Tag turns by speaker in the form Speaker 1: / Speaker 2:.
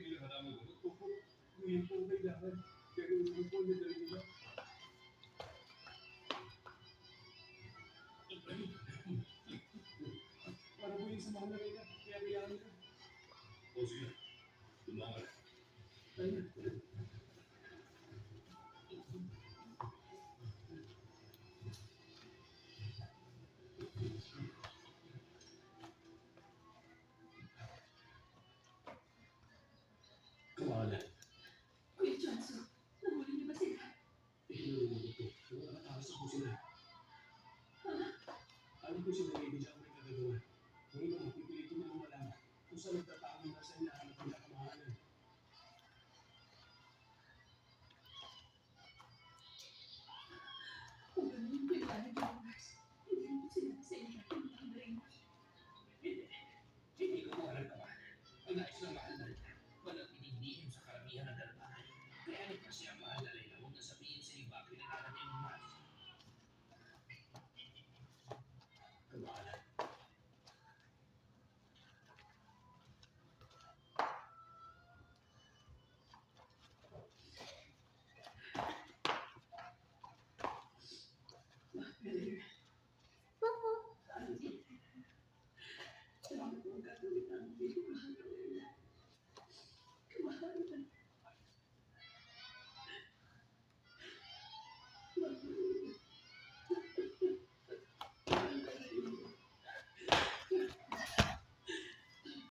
Speaker 1: hinahanapin ko. Opo, ngayon po ang kailangan. Pero ano po na dali nila? Para po yung samahan na rin na. Kaya kailangan nila. O sige, tumangan. Ayun. Kumana.
Speaker 2: Kuya Johnson, nahuli niyo ba sila?
Speaker 1: Tinulungan ko ito. Nakatakas ako sila. Ano po sila ngayon dyan may kagagawa? Ngayon ako pipilitin na lumalaman kung saan nagtatago na sa hinahanap ng kamahalan.
Speaker 2: Kung ganun yung kailangan niyo, Mars, hindi mo sila sa inyo ang ring.
Speaker 3: Hindi ko po alam naman. Ang nais ng mahal na rin, walang pinigdihin sa karamihan ng dalmahan. Kaya nagpasya ang